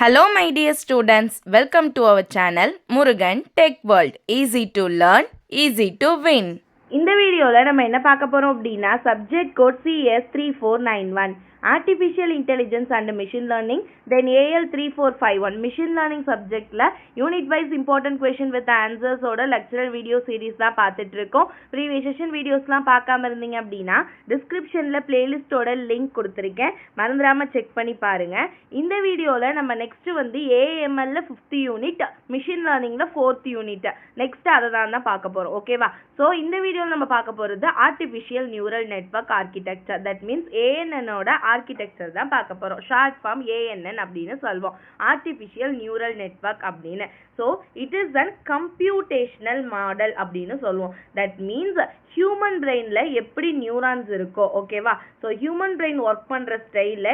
Hello my dear students, welcome to our channel Murugan Tech World. Easy to learn, easy to win. இந்த வீடியோவில் நம்ம என்ன பார்க்க போகிறோம் அப்படின்னா subject code CS3491 artificial intelligence and machine learning then AL3451 machine learning சப்ஜெக்டில் unit wise important question with ஆன்சர்ஸோட lecture video series தான் பார்த்துட்டு இருக்கோம். ப்ரீவியஸ் செஷன் வீடியோஸ்லாம் பார்க்காம இருந்தீங்க அப்படின்னா டிஸ்கிரிப்ஷனில் பிளேலிஸ்ட்டோட லிங்க் கொடுத்துருக்கேன், மறந்துடாமல் செக் பண்ணி பாருங்கள். இந்த வீடியோவில் நம்ம நெக்ஸ்ட் வந்து AML 5th யூனிட், மிஷின் லேர்னிங்கில் 4th யூனிட் நெக்ஸ்ட் அதை தான் பார்க்க போகிறோம். ஓகேவா? ஸோ இந்த வீடியோவில் நம்ம பார்க்க போகிறது artificial neural network architecture, that means ANN-ஓட ஆர்கிடெக்சர் தான் பார்க்க போகிறோம். ஷார்ட் ஃபார்ம் ANN அப்படின்னு சொல்வோம், ஆர்டிஃபிஷியல் நியூரல் நெட்வொர்க் அப்படின்னு. So it is an computational model அப்படின்னு சொல்லுவோம். தட் மீன்ஸ் ஹியூமன் பிரெயினில் எப்படி நியூரான்ஸ் இருக்கோ, ஓகேவா? ஸோ ஹியூமன் பிரெயின் ஒர்க் பண்ணுற ஸ்டைலில்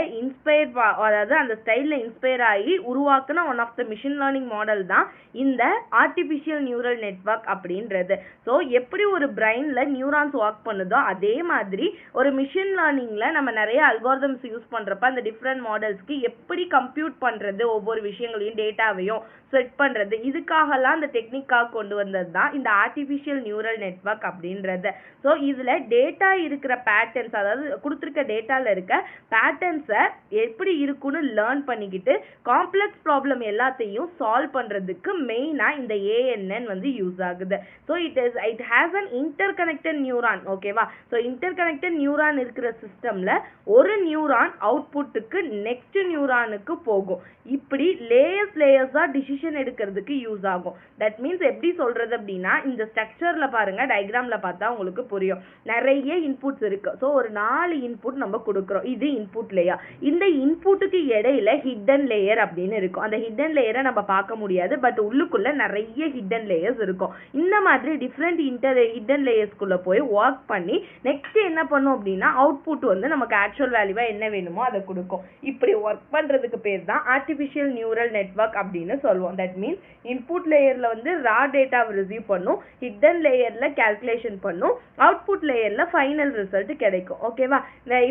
அதாவது அந்த ஸ்டைலில் இன்ஸ்பயர் ஆகி உருவாக்குன one of the machine learning model தான் இந்த ஆர்டிஃபிஷியல் நியூரல் நெட்வொர்க் அப்படின்றது. ஸோ எப்படி ஒரு பிரெயினில் நியூரான்ஸ் ஒர்க் பண்ணுதோ அதே மாதிரி ஒரு மிஷின் லேர்னிங்கில் நம்ம நிறைய அல்காரிதம்ஸ் யூஸ் பண்ணுறப்ப அந்த டிஃப்ரெண்ட் மாடல்ஸ்க்கு எப்படி கம்ப்யூட் பண்ணுறது, ஒவ்வொரு விஷயங்களையும் டேட்டாவையும் செட் பண்ணுறது, இதுக்காகலாம் அந்த டெக்னிக்காக கொண்டு வந்தது தான் இந்த ஆர்டிஃபிஷியல் நியூரல் நெட்வொர்க் அப்படின்றது. ஸோ இதில் டேட்டா இருக்கிற பேட்டர்ன்ஸ், அதாவது கொடுத்துருக்க டேட்டாவில் இருக்க பேட்டர்ன்ஸை எப்படி இருக்குன்னு லேர்ன் பண்ணிக்கிட்டு காம்ப்ளெக்ஸ் ப்ராப்ளம் எல்லாத்தையும் சால்வ் பண்ணுறதுக்கு மெயினாக இந்த ANN வந்து யூஸ் ஆகுது. So it has an inter connected neuron, ஓகேவா? ஸோ இன்டர் கனெக்டட் நியூரான் இருக்கிற சிஸ்டமில் ஒரு நியூரான் அவுட்புட்டுக்கு நெக்ஸ்ட் நியூரானுக்கு போகும். இப்படி லேயர்ஸாக டிசிஷன் எடுக்கிறதுக்கு யூஸ் ஆகும். தட் மீன்ஸ் எப்படி சொல்கிறது அப்படின்னா, இந்த ஸ்ட்ரக்சரில் பாருங்கள், டயக்ராமில் பார்த்தா உங்களுக்கு புரியும். நிறைய இன்புட்ஸ் இருக்குது. ஸோ ஒரு 4 இன்புட் நம்ம கொடுக்குறோம். இது இன்புட் லேயர். இந்த இன்புட்டுக்கு இடையில ஹிடன் லேயர் அப்படின்னு இருக்கும். அந்த ஹிடன் லேயரை நம்ம பார்க்க முடியாது, பட் உள்ளுக்குள்ள நிறைய ஹிடன் லேயர்ஸ் இருக்கும். இந்த மாதிரி டிஃப்ரெண்ட் ஹிடன் லேயர்ஸ்குள்ளே போய் ஒர்க் பண்ணி நெக்ஸ்ட் என்ன பண்ணும் அப்படின்னா அவுட்புட் வந்து நமக்கு ஆக்சுவல் வேல்யூவாக என்ன வேணுமோ அதை கொடுக்கும். இப்படி ஒர்க் பண்ணுறதுக்கு பேர் தான் ஆர்டிஃபிஷியல் நியூரல் நெட்வொர்க் அப்படின்னு சொல்லுவோம். தட் மீன்ஸ் இன்புட் லேயரில் வந்து ரா டேட்டாவை ரிசீவ் பண்ணும், ஹிடன் லேயரில் கால்குலேஷன் பண்ணும், அவுட்புட் லேயரில் ஃபைனல் ரிசல்ட் கிடைக்கும். ஓகேவா?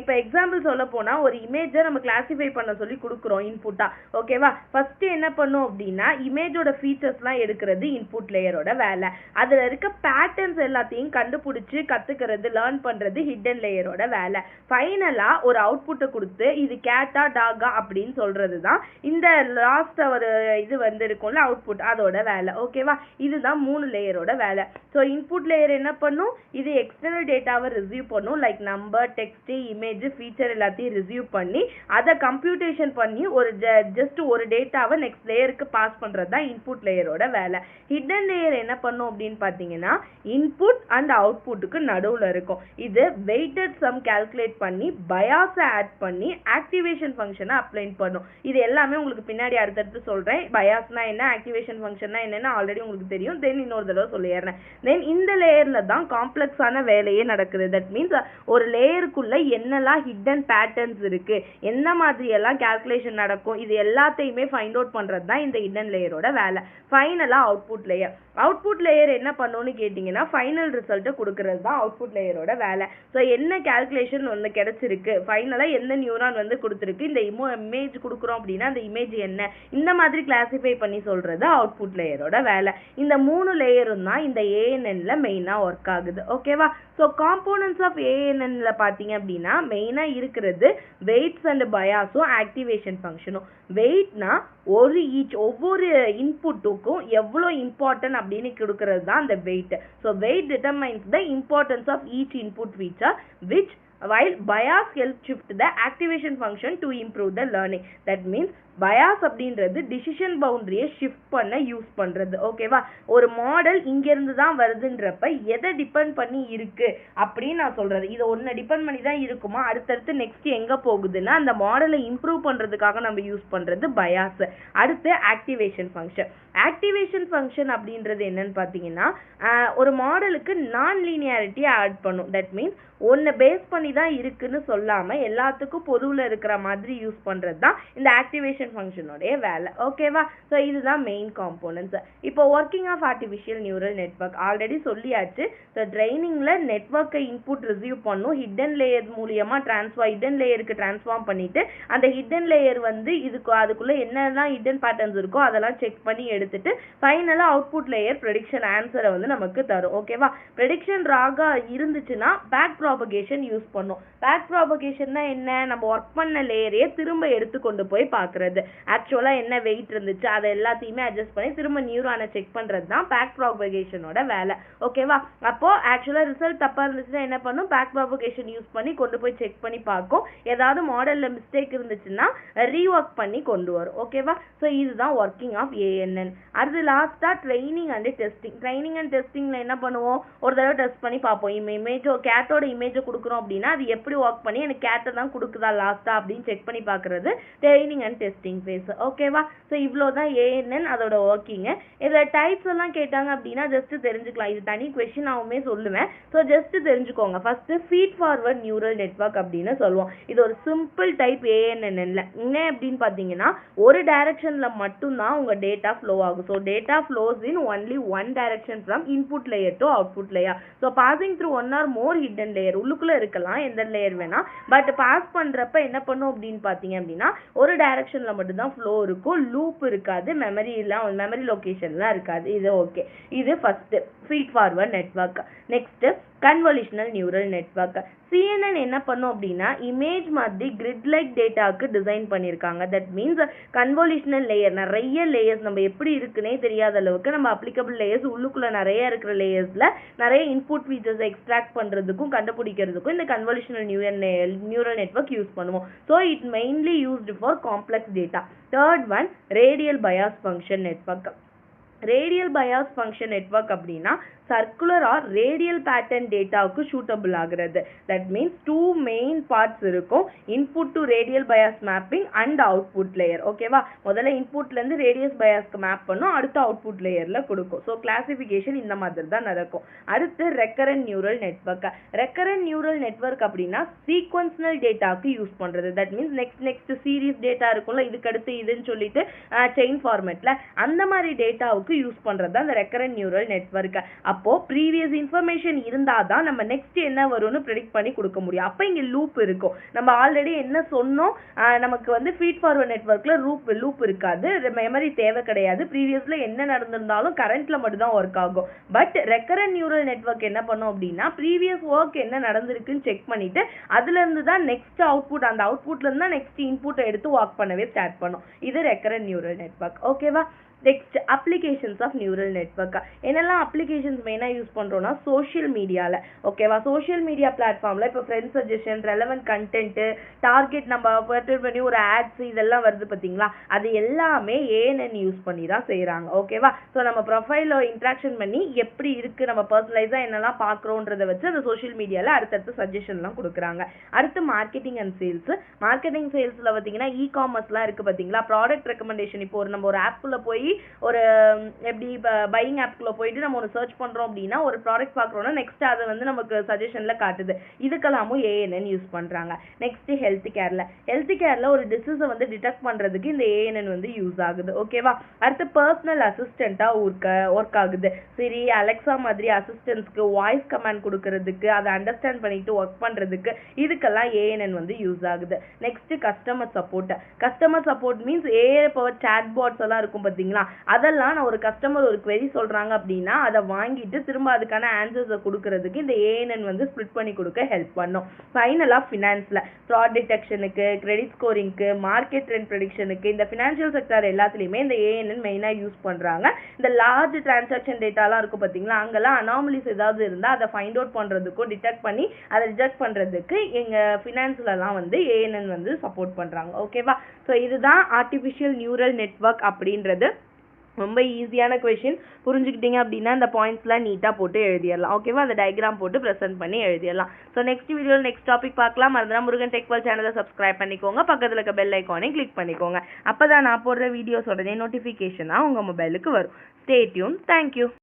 இப்போ எக்ஸாம்பிள் சொல்ல போனால் ஒரு இமேஜை நம்ம கிளாஸிஃபை பண்ண சொல்லி கொடுக்குறோம் இன்புட்டா, ஓகேவா? ஃபர்ஸ்ட் என்ன பண்ணும் அப்படின்னா இமேஜோட ஃபீச்சர்ஸ்லாம் எடுக்கிறது இன்புட் லேயரோட வேலை. அதில் இருக்க பேட்டர்ன்ஸ் எல்லாத்தையும் கண்டுபிடிச்சி கற்றுக்கிறது, லேர்ன் பண்ணுறது ஹிடன் லேயரோட வேலை. ஃபைனலாக ஒரு அவுட்புட்டை கொடுத்து இது கேட்டா டாகா அப்படின்னு சொல்கிறது தான் இந்த லாஸ்ட் ஒரு இது வந்து இருக்கும்ல அவுட்புட், அதோட வேலை. ஓகேவா? இதுதான் 3 லேயரோட வேலை. ஸோ இன்புட் லேயர் என்ன பண்ணும், இது எக்ஸ்டர்னல் டேட்டாவை ரிசீவ் பண்ணும், like number, text, image, feature எல்லாத்தையும் ரிசீவ் பண்ணி அதை கம்ப்யூட்டேஷன் பண்ணி ஒரு ஜஸ்ட் ஒரு டேட்டாவை நெக்ஸ்ட் லேயருக்கு பாஸ் பண்ணுறது தான் இன்புட் லேயரோட வேலை. ஹிடன் லேயர் என்ன பண்ணும் அப்படின்னு பார்த்தீங்கன்னா இன்புட் அண்ட் அவுட்புட்டுக்கு நடுவில் இருக்கும். இது வெயிட்டட் சம் கால்குலேட் பண்ணி பயாஸை ஆட் பண்ணி ஆக்டிவேஷன் ஃபங்க்ஷனை அப்ளை பண்ணும். இது எல்லாமே உங்களுக்கு பின்னாடி அடுத்தடுத்து சொல்கிறேன். பயாஸ்னா என்ன, ஆக்டிவேஷன் ஃபங்க்ஷன்னா என்னென்னு ஆல்ரெடி உங்களுக்கு தெரியும். தென் இன்னொரு தடவை சொல்லிடுறேன். தென் இந்த லேயரில் தான் காம்ப்ளெக்ஸான வேலையே நடக்குது. தட் மீன்ஸ் ஒரு லேயருக்குள்ளே என்னெல்லாம் ஹிடன் பேட்டர்ன்ஸ் இருக்குது, என்ன மாதிரியெல்லாம் கால்குலேஷன் நடக்கும், இது எல்லாத்தையுமே ஃபைண்ட் அவுட் பண்ணுறது தான் இந்த ஹிடன் லேயரோட வேலை. ஃபைனலாக அவுட்புட் லேயர். அவுட்புட் லேயர் என்ன பண்ணணும்னு கேட்டிங்கன்னா ஃபைனல் ரிசல்ட்டை கொடுக்கறது தான் அவுட்புட் லேயரோட வேலை. ஸோ என்ன கால்குலேஷன் வந்து கிடைச்சிருக்கு, ஃபைனலாக எந்த நியூரான் வந்து கொடுத்துருக்கு, இந்த இமேஜ் கொடுக்குறோம் அப்படின்னா அந்த இமேஜ் என்ன, இந்த மாதிரி கிளாஸிஃபை பண்ணி சொல்கிறது அவுட்புட் லேயரோட வேலை. இந்த 3 லேயரும் தான் இந்த ANN-ல மெயினாக ஒர்க் ஆகுது. ஓகேவா? ஸோ காம்போனன்ட்ஸ் ஆஃப் ANN-ல பார்த்தீங்க அப்படின்னா மெயினாக இருக்கிறது வெயிட்ஸ் அண்ட் பயாஸும் ஆக்டிவேஷன் ஃபங்க்ஷனும். வெயிட்னா ஒவ்வொரு இன்புட்டுக்கும் எவ்வளோ இம்பார்ட்டன்ட் அப்படின்னு கொடுக்கறது தான் அந்த weight. So weight determines the importance of each input feature which while bias helps shift the activation function to improve the learning. That means bias அப்படின்றது டிசிஷன் பவுண்டரியை ஷிஃப்ட் பண்ண யூஸ் பண்ணுறது. ஓகேவா? ஒரு மாடல் இங்கேருந்து தான் வருதுன்றப்ப எதை டிபெண்ட் பண்ணி இருக்குது அப்படின்னு நான் சொல்கிறது. இது ஒன்று டிபெண்ட் பண்ணி தான் இருக்குமா, அடுத்தடுத்து நெக்ஸ்ட் எங்கே போகுதுன்னா அந்த மாடலை இம்ப்ரூவ் பண்ணுறதுக்காக நம்ம யூஸ் பண்ணுறது பயாஸ். அடுத்து ஆக்டிவேஷன் ஃபங்க்ஷன். ஆக்டிவேஷன் ஃபங்க்ஷன் அப்படின்றது என்னன்னு பார்த்தீங்கன்னா ஒரு மாடலுக்கு நான் லீனியாரிட்டியை ஆட் பண்ணும். தட் மீன்ஸ் ஒன்று பேஸ் பண்ணி தான் இருக்குன்னு சொல்லாமல் எல்லாத்துக்கும் பொதுவில் இருக்கிற மாதிரி யூஸ் பண்ணுறது தான் இந்த ஆக்டிவேஷன் ஃபங்க்ஷனோடைய வேலை. ஓகேவா? ஸோ இதுதான் மெயின் காம்போனன்ட்ஸ். இப்போ working of artificial neural network already சொல்லியாச்சு. ஸோ ட்ரைனிங்கில் நெட்வொர்க்கை இன்புட் ரிசீவ் பண்ணும், ஹிடன் லேயர் மூலியமாக ஹிடன் லேயருக்கு ட்ரான்ஸ்ஃபார்ம் பண்ணிட்டு அந்த ஹிடன் லேயர் வந்து அதுக்குள்ளே என்னெல்லாம் ஹிடன் பேட்டர்ன்ஸ் இருக்கோ அதெல்லாம் செக் பண்ணி எடுத்துட்டு ஃபைனலாக அவுட்புட் லேயர் ப்ரெடிக்ஷன் ஆன்சரை வந்து நமக்கு தரும். ஓகேவா? ப்ரெடிக்ஷன் ராகா இருந்துச்சுன்னா பேக் ப்ராபகேஷன் யூஸ் பண்ணும். பேக் ப்ராபகேஷன்னா என்ன? நம்ம ஒர்க் பண்ண லேயரையே திரும்ப எடுத்து கொண்டு போய் பார்க்குறது. ஆக்சுவலாக என்ன வெயிட் இருந்துச்சு அதை எல்லாத்தையுமே அட்ஜஸ்ட் பண்ணி திரும்ப நியூரானை செக் பண்ணுறது தான் பேக் ப்ராபகேஷனோட வேலை. ஓகேவா? அப்போ ஆக்சுவலாக ரிசல்ட் தப்பாக இருந்துச்சுன்னா என்ன பண்ணும்? பேக் ப்ராபகேஷன் யூஸ் பண்ணி கொண்டு போய் செக் பண்ணி பார்க்கும். ஏதாவது மாடலில் மிஸ்டேக் இருந்துச்சுன்னா ரீஒர்க் பண்ணி கொண்டு வரும். ஓகேவா? ஸோ இதுதான் ஒர்க்கிங் ஆஃப் ஏஎன்என். அடுத்து லாஸ்ட்டாக training and testing. Training and டெஸ்டிங்கில் என்ன பண்ணுவோம்? ஒரு தடவை டெஸ்ட் பண்ணி பார்ப்போம். இமேஜோ கேட்டோட இமேஜை கொடுக்குறோம் அப்படின்னா அது எப்படி ஒர்க் பண்ணி எனக்கு கேட்டை தான் கொடுக்குதா லாஸ்ட்டாக அப்படின்னு செக் பண்ணி பார்க்குறது ட்ரைனிங் அண்ட் டெஸ்டிங் ஃபேஸ். ஓகேவா? ஸோ இவ்வளோ தான் ஏஎன்என் அதோட ஒர்க்கிங்கு. இதில் டைப்ஸ் எல்லாம் கேட்டாங்க அப்படின்னா ஜஸ்ட் தெரிஞ்சுக்கலாம். இது தனி கொஸ்டினாவுமே சொல்லுவேன். ஸோ ஜஸ்ட் தெரிஞ்சுக்கோங்க. First feed forward neural network அப்படின்னு சொல்லுவோம். இது ஒரு சிம்பிள் டைப் ஏஎன்என்ல. என்ன அப்படின்னு பார்த்தீங்கன்னா ஒரு டைரக்ஷனில் மட்டும்தான் உங்கள் டேட்டா ஃப்ளோ ஆகும். So data flows in only one direction from input layer to output layer. So passing through one or more hidden layer. உள்ளுக்குள்ளே இருக்கலாம் எந்த லேயர் வேணா, பட் பாஸ் பண்ணுறப்ப என்ன பண்ணும் அப்படின்னு பார்த்தீங்க அப்படின்னா ஒரு டைரக்ஷனில் மட்டும்தான் ஃப்ளோ இருக்கும், லூப் இருக்காது, மெமரி லொகேஷன்லாம் இருக்காது. இது ஓகே. இது first feed forward network. Next convolutional neural network. CNN என்ன பண்ணும் அப்படின்னா இமேஜ் மாதிரி கிரிட் லைக் டேட்டாவுக்கு டிசைன் பண்ணியிருக்காங்க. தட் மீன்ஸ் கன்வல்யூஷனல் லேயர் நிறைய லேயர்ஸ் நம்ம எப்படி இருக்குன்னே தெரியாத அளவுக்கு நம்ம அப்ளிகபிள் லேயர்ஸ் உள்ளுக்குள்ள நிறைய இருக்கிற லேயர்ஸ்ல நிறைய இன்புட் ஃபீச்சர்ஸ் எக்ஸ்ட்ராக்ட் பண்றதுக்கும் கண்டுபிடிக்கிறதுக்கும் இந்த கன்வல்யூஷனல் நியூரல் நெட்வொர்க் யூஸ் பண்ணுவோம். So it mainly used for complex data. Third one radial bias function network. Radial bias function network அப்படின்னா சர்க்குலர் ஆர் ரேடியல் பேட்டர்ன் டேட்டாவுக்கு சூட்டபிள் ஆகிறது. That means two main parts இருக்கும். Input to radial bias mapping and output layer. ஓகேவா? முதல்ல இன்புட்லேருந்து radius பயாஸ்க்கு map பண்ணும், அடுத்த output லேயரில் கொடுக்கும். ஸோ கிளாசிஃபிகேஷன் இந்த மாதிரி தான் நடக்கும். அடுத்து recurrent neural network. Recurrent neural network அப்படின்னா சீக்வன்ஸ்னல் டேட்டாவுக்கு யூஸ் பண்ணுறது. That means next series data இருக்கும்ல, இதுக்கு அடுத்து இதுன்னு சொல்லிட்டு செயின் ஃபார்மேட்டில் அந்த மாதிரி டேட்டாவுக்கு யூஸ் பண்ணுறது தான் அந்த ரெக்கரண்ட் நியூரல் நெட்வொர்க். அப்போ ப்ரீவியஸ் இன்ஃபர்மேஷன் இருந்தால் தான் நம்ம நெக்ஸ்ட் என்ன வரும்னு ப்ரெடிக்ட் பண்ணி கொடுக்க முடியும். அப்போ இங்கே லூப் இருக்கும். நம்ம ஆல்ரெடி என்ன சொன்னோம், நமக்கு வந்து ஃபீட் ஃபார்வர்ட் நெட்வொர்க்கில் லூப் இருக்காது, மெமரி தேவை கிடையாது. ப்ரீவியஸில் என்ன நடந்திருந்தாலும் கரண்ட்டில் மட்டும் தான் ஒர்க் ஆகும். பட் ரெக்கரண்ட் நியூரல் நெட்வொர்க் என்ன பண்ணும் அப்படின்னா ப்ரீவியஸ் ஒர்க் என்ன நடந்திருக்குன்னு செக் பண்ணிட்டு அதுலேருந்து தான் நெக்ஸ்ட் அவுட்புட், அந்த அவுட்புட்லேருந்து தான் நெக்ஸ்ட் இன்புட்டை எடுத்து ஒர்க் பண்ணவே ஸ்டார்ட் பண்ணும். இது ரெக்கரண்ட் நியூரல் நெட்வொர்க். ஓகேவா? Next applications of neural network. என்னெல்லாம் அப்ளிகேஷன்ஸ் மெயினாக யூஸ் பண்ணுறோம்னா சோஷியல் மீடியாவில். ஓகேவா? சோஷியல் மீடியா பிளாட்ஃபார்மில் இப்போ friends suggestion, relevant content, target நம்ம பர்டிகுலர் பண்ணி ஒரு ஆட்ஸ் இதெல்லாம் வருது பார்த்தீங்களா, அது எல்லாமே ஏஎன்என் யூஸ் பண்ணி தான் செய்கிறாங்க. ஓகேவா? ஸோ நம்ம ப்ரொஃபைலில் இன்ட்ராக்ஷன் பண்ணி எப்படி இருக்குது, நம்ம பர்சனலைஸாக என்னெல்லாம் பார்க்குறோன்றதை வச்சு அந்த சோஷியல் மீடியாவில் அடுத்தடுத்து சஜஷன்லாம் கொடுக்குறாங்க. அடுத்து மார்க்கெட்டிங் அண்ட் சேல்ஸ். மார்க்கெட்டிங் சேல்ஸில் பார்த்தீங்கன்னா காமர்ஸ்லாம் இருக்குது பார்த்தீங்களா, ப்ராடக்ட் ரெக்கமெண்டேஷன். இப்போ நம்ம ஒரு ஆப்புக்குள்ளே போய் ஒரு எப்படி பையிங் ஆப்குள்ள போயிட்டு நம்ம ஒரு சர்ச் பண்றோம் அப்படின்னா ஒரு ப்ராடக்ட் பார்க்குறோம்னா நெக்ஸ்ட் அதை வந்து நமக்கு சஜஷன்ல காட்டுது. இதுக்கெல்லாமும் ஏஎன்என் யூஸ் பண்றாங்க. நெக்ஸ்ட் ஹெல்த் கேர்ல ஒரு டிசீஸை வந்து டிடெக்ட் பண்றதுக்கு இந்த ஏஎன்என் வந்து யூஸ் ஆகுது. ஓகேவா? அடுத்து பர்சனல் அசிஸ்டண்டா ஒர்க் ஆகுது. சரி, அலெக்சா மாதிரி அசிஸ்டன்ஸ்க்கு வாய்ஸ் கமாண்ட் கொடுக்கறதுக்கு, அதை அண்டர்ஸ்டாண்ட் பண்ணிட்டு ஒர்க் பண்றதுக்கு இதுக்கெல்லாம் ஏஎன்என் வந்து யூஸ் ஆகுது. Next customer support means AI power chatbots எல்லாம் இருக்கும் பார்த்தீங்களா, அதெல்லாம் நான் ஒரு கஸ்டமர் ஒரு query சொல்றாங்க அப்படின்னா அதை வாங்கிட்டு திரும்ப அதுக்கான ஆன்சர்ஸை கொடுக்கறதுக்கு இந்த ஏஎன்என் வந்து ஸ்ப்ளிட் பண்ணி கொடுக்க ஹெல்ப் பண்ணும். ஃபைனலாக ஃபினான்ஸில் ஃப்ராட் டிடெக்ஷனுக்கு, கிரெடிட் ஸ்கோரிங்க்கு, மார்க்கெட் ட்ரெண்ட் ப்ரெடிக்ஷனுக்கு, இந்த ஃபினான்ஷியல் செக்டர் எல்லாத்துலேயுமே இந்த ஏஎன்என் மெயினாக யூஸ் பண்ணுறாங்க. இந்த லார்ஜ் டிரான்சாக்ஷன் டேட்டாலாம் இருக்கும் பார்த்தீங்களா, அங்கெல்லாம் அனாமலிஸ் ஏதாவது இருந்தால் அதை ஃபைண்ட் அவுட் பண்ணுறதுக்கும் டிடெக்ட் பண்ணி அதை ரிஜெக்ட் பண்ணுறதுக்கு எங்கள் ஃபினான்ஸ்லலாம் வந்து ஏஎன்என் வந்து சப்போர்ட் பண்ணுறாங்க. ஓகேவா? ஸோ இதுதான் ஆர்டிஃபிஷியல் நியூரல் நெட்வொர்க் அப்படின்றது. ரொம்ப ஈஸியான கொஷின். புரிஞ்சுக்கிட்டீங்க அப்படின்னா இந்த பாயிண்ட்ஸ்லாம் நீட்டாக போட்டு எழுதிடலாம். ஓகேவா? அந்த டயக்ராம் போட்டு ப்ரெசென்ட் பண்ணி எழுதிடலாம். ஸோ நெக்ஸ்ட் வீடியோவில் நெக்ஸ்ட் டாபிக் பார்க்கலாம். மறந்துடா முருகன் டெக் வேர்ல்ட் சேனலை சப்ஸ்கிரைப் பண்ணிக்கோங்க, பக்கத்தில் இருக்க பெல் ஐக்கானை கிளிக் பண்ணிக்கோங்க. அப்போ தான் நான் போடுற வீடியோஸ் உடனே நோட்டிஃபிகேஷனாக உங்கள் மொபைலுக்கு வரும். Stay tune. தேங்க்யூ.